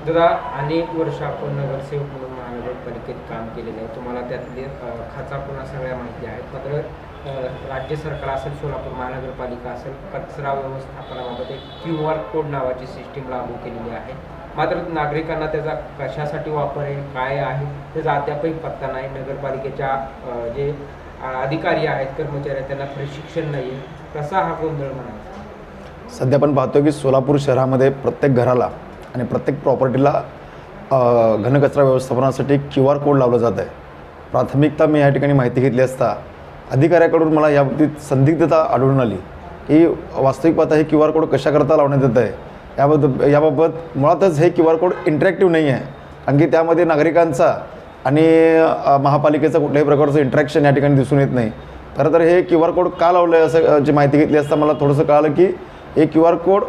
दादा, अनेक वर्ष आपण नगरसेवक म्हणून महानगरपालिकेत काम केलेलं आहे. तुम्हाला त्यातले खाचा पुन्हा सगळ्या माहिती आहेत. मात्र राज्य सरकार असेल, सोलापूर महानगरपालिका असेल, कचरा व्यवस्थापनाबाबत एक QR कोड नावाची सिस्टीम लागू केलेली आहे. मात्र नागरिकांना त्याचा कशासाठी वापर आहे, काय आहे, त्याचा अद्यापही पत्ता नाही. नगरपालिकेच्या जे अधिकारी आहेत, कर्मचारी आहेत, त्यांना प्रशिक्षण नाही आहे. कसा हा गोंधळ म्हणायचा? सध्या आपण पाहतो की सोलापूर शहरामध्ये प्रत्येक घराला आणि प्रत्येक प्रॉपर्टीला घनकचरा व्यवस्थापनासाठी QR कोड लावला जात आहे. प्राथमिकता मी या ठिकाणी माहिती घेतली असता अधिकाऱ्याकडून मला याबाबतीत संदिग्धता आढळून आली की वास्तविक पाहता हे QR कोड कशाकरता लावण्यात येत आहे. याबाबत मुळातच हे QR कोड इंटरॅक्टिव्ह नाही आहे, कारण की त्यामध्ये नागरिकांचा आणि महापालिकेचा कुठल्याही प्रकारचं इंटरॅक्शन या ठिकाणी दिसून येत नाही. खरं तर हे QR कोड का लावलं आहे असं जी माहिती घेतली असता मला थोडंसं कळालं की हे QR कोड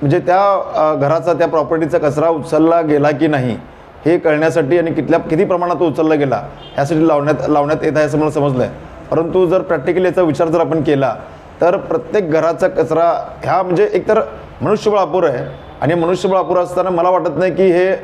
म्हणजे त्या घराचा, त्या प्रॉपर्टीचा कचरा उचलला गेला की नाही हे कळण्यासाठी आणि किती प्रमाणात तो उचलला गेला ह्यासाठी लावण्यात येत आहे असं मला समजलं आहे. परंतु जर प्रॅक्टिकली याचा विचार जर आपण केला तर प्रत्येक घराचा कचरा ह्या म्हणजे एकतर मनुष्यबळ अपुरं आहे, आणि मनुष्यबळ अपुरं असताना मला वाटत नाही की हे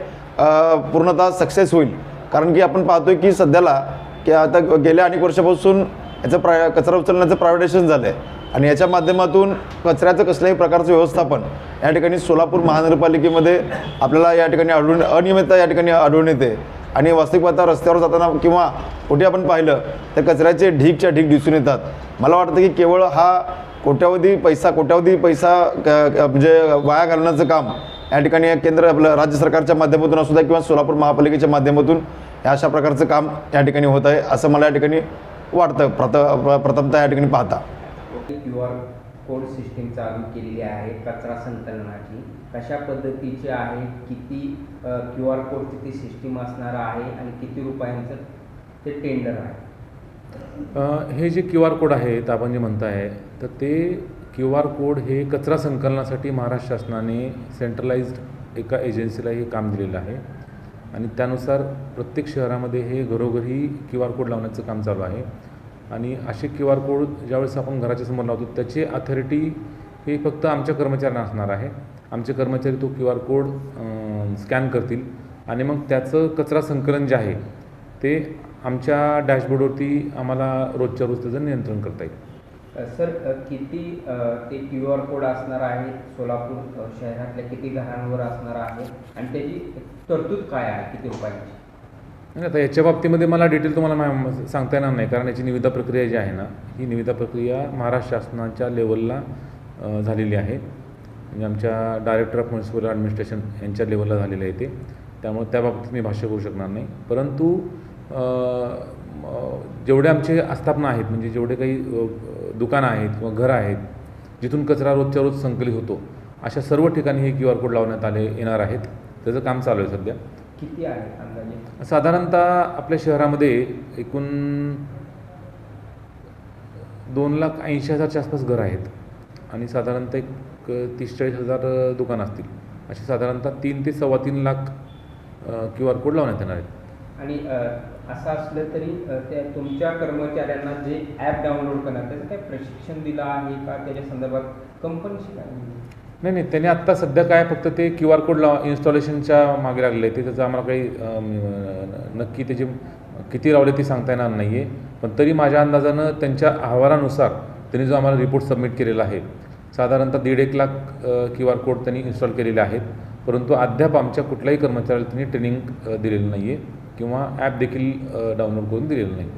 पूर्णतः सक्सेस होईल. कारण की आपण पाहतोय की सध्याला की आता गेल्या अनेक वर्षापासून याचं कचरा उचलण्याचं प्रायव्हेटायझेशन झालं आहे, आणि याच्या माध्यमातून कचऱ्याचं कसल्याही प्रकारचं व्यवस्थापन या ठिकाणी सोलापूर महानगरपालिकेमध्ये आपल्याला या ठिकाणी अनियमितता या ठिकाणी आढळून येते. आणि वास्तविक पाहता रस्त्यावर जाताना किंवा कुठे आपण पाहिलं तर कचऱ्याचे ढीकच्या ढीक दिसून येतात. मला वाटतं की केवळ हा कोट्यावधी पैसा म्हणजे वाया घालण्याचं काम या ठिकाणी केंद्र आपलं राज्य सरकारच्या माध्यमातून असू द्या किंवा सोलापूर महापालिकेच्या माध्यमातून अशा प्रकारचं काम या ठिकाणी होत आहे असं मला या ठिकाणी वाटतं प्रथमतः या ठिकाणी पाहता. QR कोड सिस्टीम चालू केलेली आहे कचरा संकलनाची. कशा पद्धतीची आहे, किती QR कोडची ती सिस्टीम असणार आहे आणि किती रुपयांचं ते टेंडर आहे? हे जे QR कोड आहेत आपण जे म्हणताय तर ते QR कोड हे कचरा संकलनासाठी महाराष्ट्र शासनाने सेंट्रलाइज्ड एका एजन्सीला हे काम दिलेलं आहे, आणि त्यानुसार प्रत्येक शहरामध्ये हे घरोघरी QR कोड लावण्याचं काम चालू आहे. आणि असे QR कोड ज्यावेळेस आपण घराच्या समोर लावतो त्याची अथॉरिटी हे फक्त आमच्या कर्मचाऱ्यांना असणार आहे. आमचे कर्मचारी तो QR कोड स्कॅन करतील आणि मग त्याचं कचरा संकलन जे आहे ते आमच्या डॅशबोर्डवरती आम्हाला रोजच्या रोज त्याचं नियंत्रण करता येईल. सर, किती ते QR कोड असणार आहे, सोलापूर शहरातल्या किती घरांवर असणार आहे आणि त्याची तरतूद काय आहे, किती रुपयांची? नाही, आता याच्या बाबतीमध्ये मला डिटेल तुम्हाला सांगता येणार नाही, कारण याची निविदा प्रक्रिया जी आहे ना, ही निविदा प्रक्रिया महाराष्ट्र शासनाच्या लेवलला झालेली आहे. म्हणजे आमच्या डायरेक्टर ऑफ म्युनिसिपल ॲडमिनिस्ट्रेशन यांच्या लेवलला झालेलं आहे ते, त्यामुळे त्या बाबतीत मी भाष्य करू शकणार नाही. परंतु जेवढे आमचे आस्थापना आहेत, म्हणजे जेवढे काही दुकानं आहेत किंवा घरं आहेत जिथून कचरा रोजच्या रोज संकलित होतो, अशा सर्व ठिकाणी हे QR कोड लावण्यात येणार आहेत. त्याचं काम चालू आहे सध्या. किती आहे अंदाजे? साधारणतः आपल्या शहरामध्ये एकूण 2,80,000च्या आसपास घरं आहेत, आणि साधारणतः एक 30-40,000 दुकानं असतील. असे साधारणतः 3 ते 3.25 लाख QR कोड लावण्यात येणार आहेत. आणि असं असलं तरी त्या तुमच्या कर्मचाऱ्यांना जे ॲप डाउनलोड करणार त्याचं काही प्रशिक्षण दिलं आहे का, त्याच्या संदर्भात कंपनीशी काय? नाही, त्यांनी आत्ता सध्या काय फक्त ते QR कोड इन्स्टॉलेशनच्या मागे लागले ते, त्याचं आम्हाला काही नक्की त्याचे किती लावले ते सांगता येणार नाही आहे. पण तरी माझ्या अंदाजानं त्यांच्या अहवालानुसार त्यांनी जो आम्हाला रिपोर्ट सबमिट केलेला आहे, साधारणतः 1.5 लाख QR कोड त्यांनी इन्स्टॉल केलेले आहेत. परंतु अद्याप आमच्या कुठल्याही कर्मचाऱ्याला त्यांनी ट्रेनिंग दिलेलं नाही आहे किंवा ॲप देखील डाउनलोड करून दिलेलं नाही.